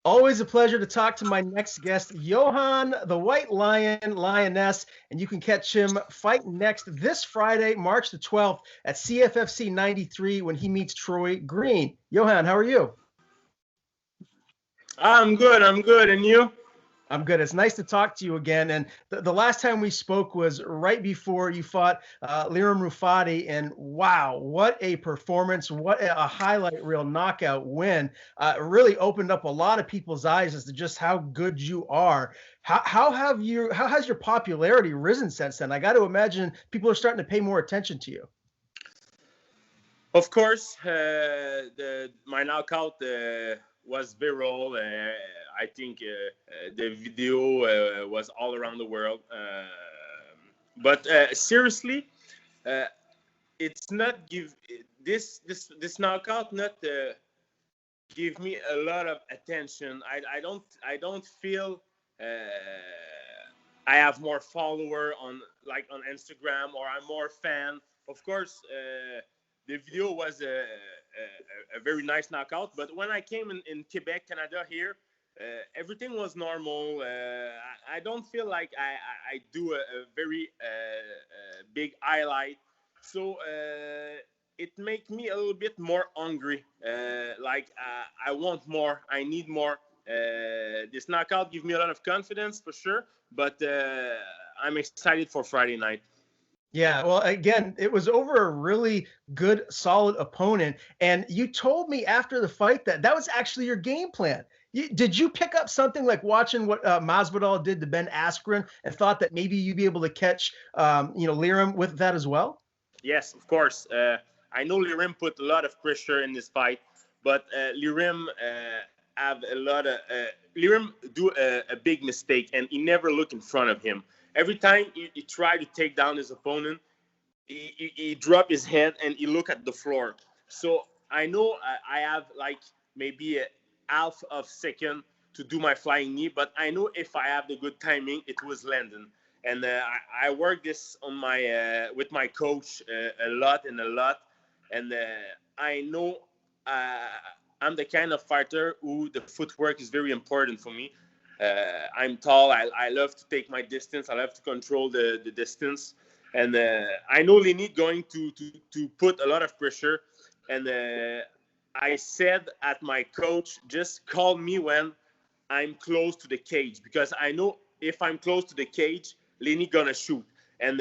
Always a pleasure to talk to my next guest, Yohan the White Lion Lainesse, and you can catch him fight next this Friday, March the 12th at CFFC 93 when he meets Troy Green. Yohan, how are you? I'm good. I'm good. And you? I'm good. It's nice to talk to you again. And the last time we spoke was right before you fought Liram Rufati. And wow, what a performance. What a highlight reel knockout win. It really opened up a lot of people's eyes as to just how good you are. How has your popularity risen since then? I got to imagine people are starting to pay more attention to you. Of course, my knockout was viral. I think the video was all around the world. But seriously, uh, it's not give this knockout not give me a lot of attention. I don't feel uh, I have more follower on like on Instagram or I'm more fan. Of course, the video was a very nice knockout. But when I came in Quebec, Canada here, everything was normal. I don't feel like I do a very big highlight. So it makes me a little bit more hungry. I want more. I need more. This knockout gives me a lot of confidence for sure. But I'm excited for Friday night. Yeah, well, again, it was over a really good, solid opponent. And you told me after the fight that that was actually your game plan. Did you pick up something like watching what Masvidal did to Ben Askren and thought that maybe you'd be able to catch, Liram with that as well? Yes, of course. I know Lirim put a lot of pressure in this fight, but Lirim have a lot of Lirim do a big mistake, and he never look in front of him. Every time he try to take down his opponent, he drop his head and he look at the floor. So I know I have like maybe a half of second to do my flying knee, but I know if I have the good timing, it was landing. And I work this on my with my coach a lot and a lot, and I know uh, I'm the kind of fighter who the footwork is very important for me. I'm tall. I love to take my distance. I love to control the distance. And I know they need going to put a lot of pressure. And I said at my coach, just call me when I'm close to the cage because I know if I'm close to the cage, Lenny gonna shoot. And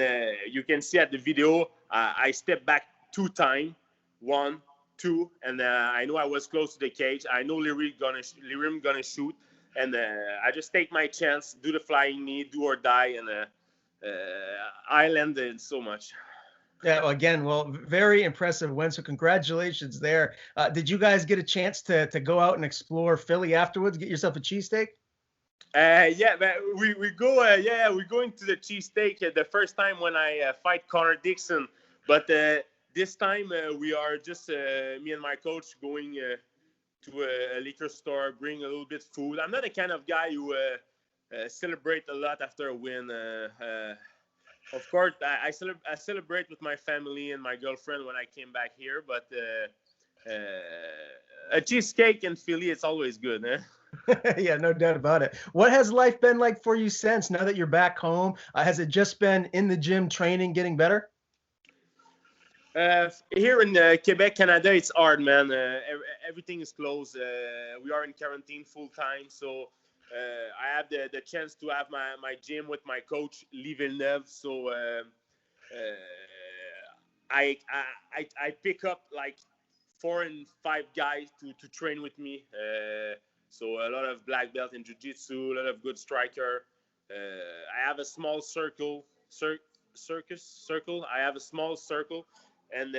you can see at the video, I step back 2 times, one, two, and I know I was close to the cage. I know Lirim gonna shoot, and I just take my chance, do the flying knee, do or die, and I landed so much. Yeah, well, again, well, very impressive win. So congratulations there. Did you guys get a chance to go out and explore Philly afterwards? Get yourself a cheesesteak? Yeah, but we go. Yeah, we're going to the cheesesteak the first time when I fight Connor Dixon. But this time we are just me and my coach going to a liquor store, bring a little bit food. I'm not the kind of guy who celebrate a lot after a win. Of course, I celebrate with my family and my girlfriend when I came back here. But a cheesecake in Philly, it's always good. Eh? Yeah, no doubt about it. What has life been like for you since now that you're back home? Has it just been in the gym training, getting better? Here in Quebec, Canada, it's hard, man. Everything is closed. We are in quarantine full time, so I have the chance to have my gym with my coach, Lee Villeneuve. So I pick up like 4 and 5 guys to train with me. So a lot of black belt in jiu-jitsu, a lot of good striker. I have a small circle. I have a small circle, and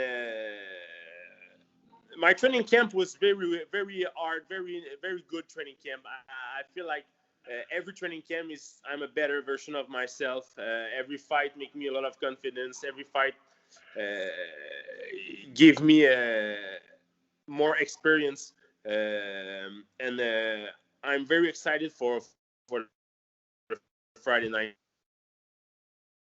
my training camp was very hard, very good training camp. I feel like every training camp is I'm a better version of myself. Every fight make me a lot of confidence. Every fight uh, give me more experience, and I'm very excited for Friday night.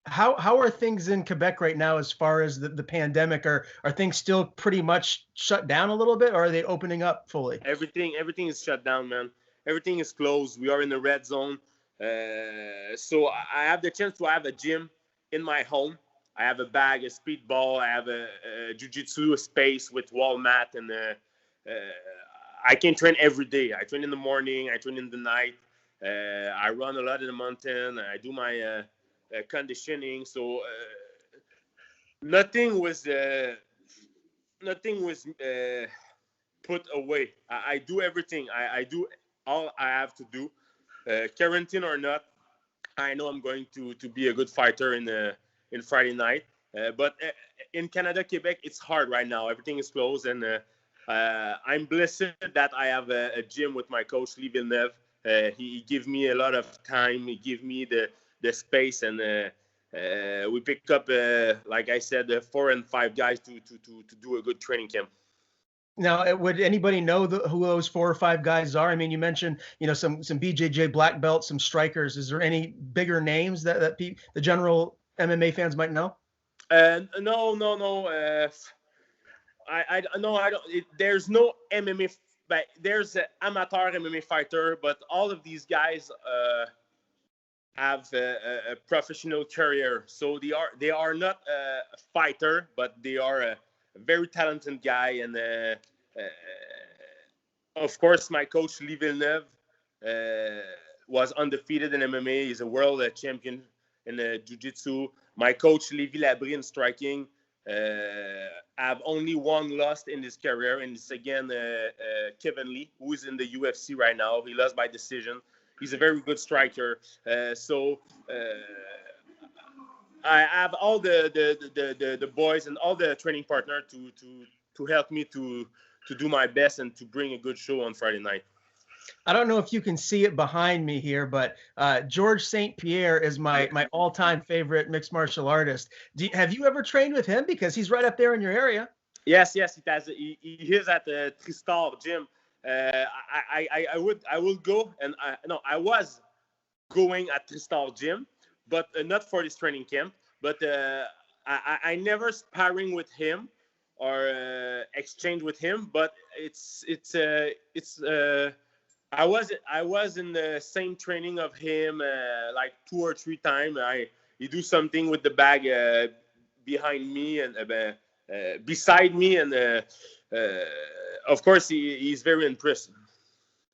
How are things in Quebec right now as far as the pandemic? Are things still pretty much shut down a little bit, or are they opening up fully? Everything is shut down, man. everything is closed. We are in the red zone. So I have the chance to have a gym in my home. I have a bag, a speedball. I have a jiu-jitsu space with wall mat, and I can train every day. I train in the morning. I train in the night. I run a lot in the mountain. I do my conditioning. So nothing was put away. I do everything. I do all I have to do. Quarantine or not, I know I'm going to be a good fighter in Friday night. But in Canada, Quebec, it's hard right now. Everything is closed, and I'm blessed that I have a gym with my coach, Lee Villeneuve. He give me a lot of time. He give me the space, and we pick up, like I said, 4 and 5 guys to do a good training camp. Now, would anybody know who those 4 or 5 guys are? I mean, you mentioned, some BJJ black belts, some strikers. Is there any bigger names that the general MMA fans might know? No. I don't. There's no MMA, but there's an amateur MMA fighter. But all of these guys have a professional career, so they are not a fighter, but they are a very talented guy. And of course, my coach Lee Villeneuve was undefeated in MMA. He's a world champion in jiu-jitsu. My coach Levi Labrie in striking have only one loss in his career, and it's again Kevin Lee, who is in the UFC right now. He lost by decision. He's a very good striker. So I have all the boys and all the training partner to help me to do my best and to bring a good show on Friday night. I don't know if you can see it behind me here, but George St. Pierre is my all-time favorite mixed martial artist. Have you ever trained with him? Because he's right up there in your area. Yes, he does. He is at the Tristar gym. I will go, and I was going at Tristar gym, but not for this training camp. But I never sparring with him or exchange with him. But I was in the same training of him like 2 or 3 times. He do something with the bag behind me and beside me, and of course he's very impressive.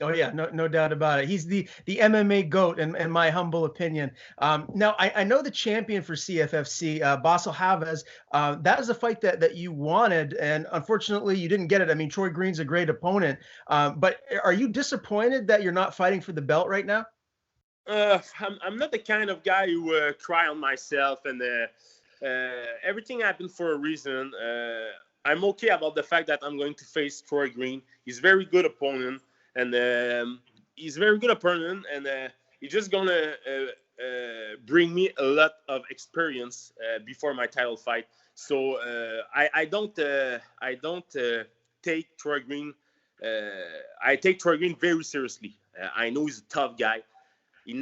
Oh yeah, no doubt about it. He's the MMA GOAT in my humble opinion. Now I know the champion for CFFC, Basel Havez. That is a fight that you wanted, and unfortunately you didn't get it. I mean, Troy Green's a great opponent, but are you disappointed that you're not fighting for the belt right now? I'm not the kind of guy who cry on myself, and everything happened for a reason. I'm okay about the fact that I'm going to face Troy Green. He's a very good opponent. And he's a very good opponent, and he's just gonna bring me a lot of experience before my title fight. So I don't take Troy Green. I take Troy Green very seriously. I know he's a tough guy. He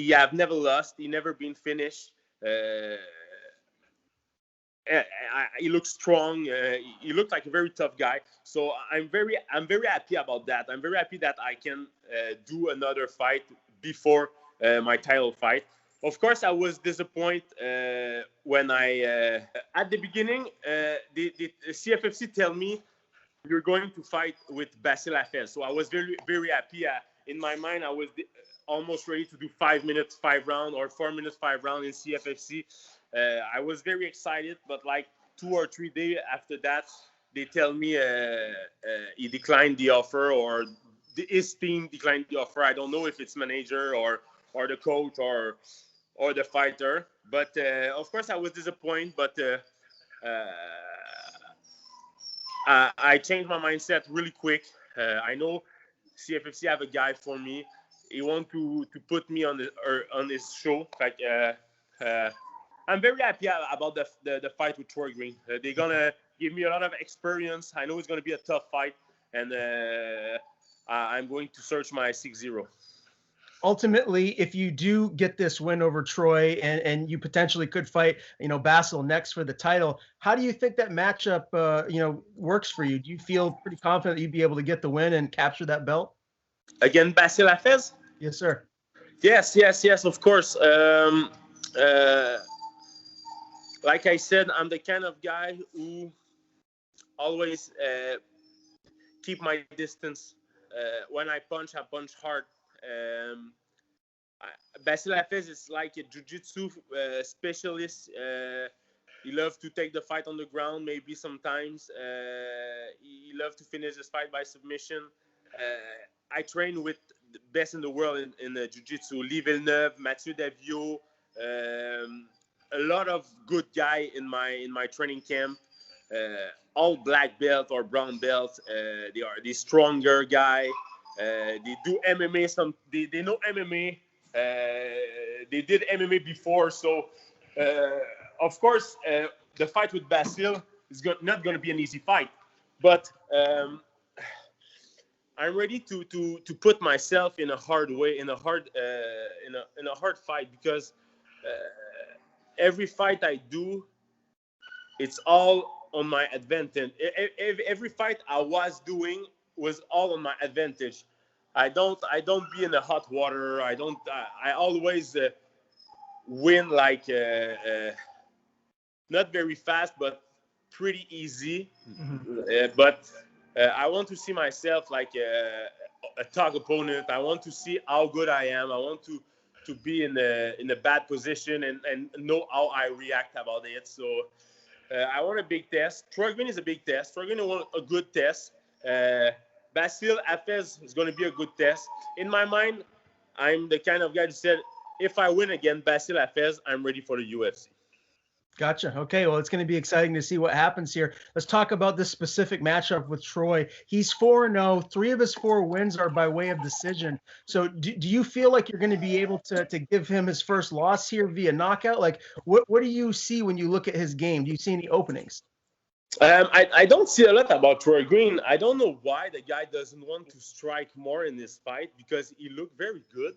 have never lost. He never been finished. He looks strong. He looked like a very tough guy. So I'm very happy about that. I'm very happy that I can do another fight before my title fight. Of course, I was disappointed when at the beginning, the CFFC tell me you're going to fight with Basile Hafez. So I was very, very happy. In my mind, I was almost ready to do 5 minutes, 5 rounds, or 4 minutes, 5 rounds in CFFC. I was very excited, but like 2 or 3 days after that, they tell me he declined the offer, or his team declined the offer. I don't know if it's manager or the coach or the fighter. But of course, I was disappointed. But I changed my mindset really quick. I know CFFC have a guy for me. He want to put me on his show. Like I'm very happy about the fight with Troy Green. They're gonna give me a lot of experience. I know it's gonna be a tough fight, and I'm going to search my 6-0. Ultimately, if you do get this win over Troy, and you potentially could fight, Basile next for the title, how do you think that matchup, works for you? Do you feel pretty confident that you'd be able to get the win and capture that belt? Again, Basil Hafez? Yes, sir. Yes, of course. Like I said, I'm the kind of guy who always keep my distance. When I punch hard. Um, Basil Hafez is like a jiu-jitsu specialist. He loves to take the fight on the ground, maybe sometimes. He loves to finish his fight by submission. I train with the best in the world in jiu-jitsu. Lee Villeneuve, Mathieu Davio, a lot of good guy in my training camp. All black belt or brown belt. They are the stronger guy. They do MMA. They know MMA. They did MMA before, so of course the fight with Basil is not going to be an easy fight. But I'm ready to put myself in a hard way, in a hard fight, because every fight I do, it's all on my advantage. Every fight I was doing was all on my advantage. I don't be in the hot water. I always win like not very fast, but pretty easy. But I want to see myself like a tough opponent. I want to see how good I am. I want to be in a bad position and know how I react about it. So I want a big test. Troy Green is a big test. Troy Green wants a good test. Basil Hafez is going to be a good test. In my mind, I'm the kind of guy who said, if I win again, Basil Hafez, I'm ready for the UFC. Gotcha. Okay. Well, it's going to be exciting to see what happens here. Let's talk about this specific matchup with Troy. He's 4-0. 3 of his 4 wins are by way of decision. So do you feel like you're going to be able to give him his first loss here via knockout? Like, what do you see when you look at his game? Do you see any openings? I don't see a lot about Troy Green. I don't know why the guy doesn't want to strike more in this fight, because he looked very good.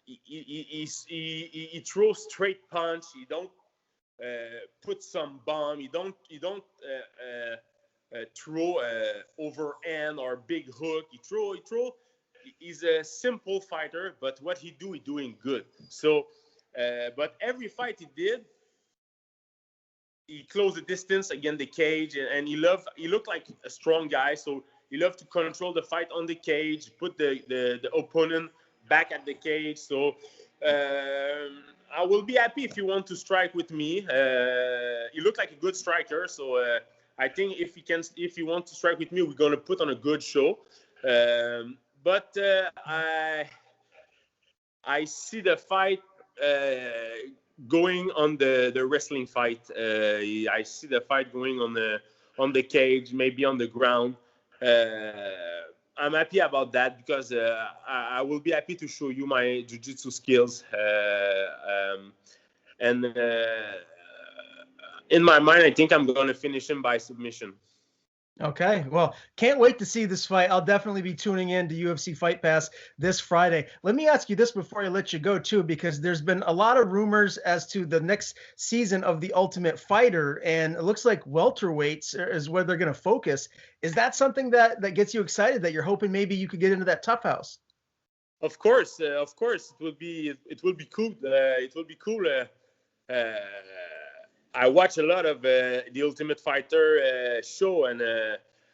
He throws straight punch. He don't put some bomb. He don't throw overhand or big hook. He throw. He's a simple fighter, but what he doing good. So, but every fight he did, he closed the distance against the cage, and he looked like a strong guy. So he loved to control the fight on the cage, put the opponent back at the cage. So I will be happy if you want to strike with me. He looked like a good striker. So I think if he wants to strike with me, we're gonna put on a good show. But I see the fight going on the wrestling fight. I see the fight going on the cage, maybe on the ground. I'm happy about that, because I will be happy to show you my jiu-jitsu skills. And in my mind, I think I'm going to finish him by submission. Okay, well, can't wait to see this fight. I'll definitely be tuning in to UFC Fight Pass this Friday. Let me ask you this before I let you go, too, because there's been a lot of rumors as to the next season of The Ultimate Fighter, and it looks like welterweights is where they're going to focus. Is that something that gets you excited, that you're hoping maybe you could get into that tough house? Of course, it will be cool. It will be cool. I watch a lot of the Ultimate Fighter show, and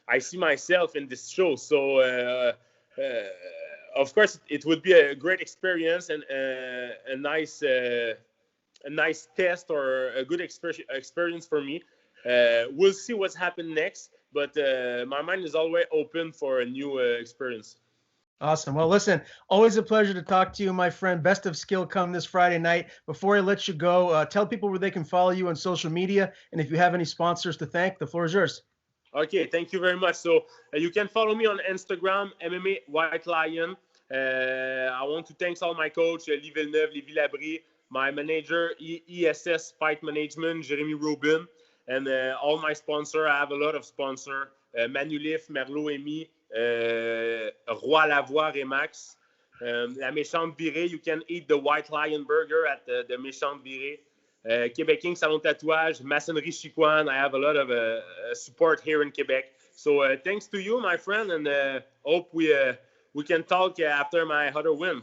I see myself in this show. So, of course, it would be a great experience and a nice test, or a good experience for me. We'll see what's happened next, but my mind is always open for a new experience. Awesome. Well, listen, always a pleasure to talk to you, my friend. Best of skill come this Friday night. Before I let you go, tell people where they can follow you on social media, and if you have any sponsors to thank, the floor is yours. Okay, thank you very much. So you can follow me on Instagram, MMA White Lion. I want to thank all my coach, Lee Villeneuve, Lévi Labrie, my manager, ESS Fight Management, Jeremy Rubin, and all my sponsors. I have a lot of sponsors, Manulif, Merlot Amy, Roy Lavoie, Remax, La Méchante Virée. You can eat the White Lion Burger at the Méchante Virée. Quebec King Salon Tatouage, Maçonnerie Chicoine. I have a lot of support here in Quebec. So thanks to you, my friend, and hope we we can talk after my other win.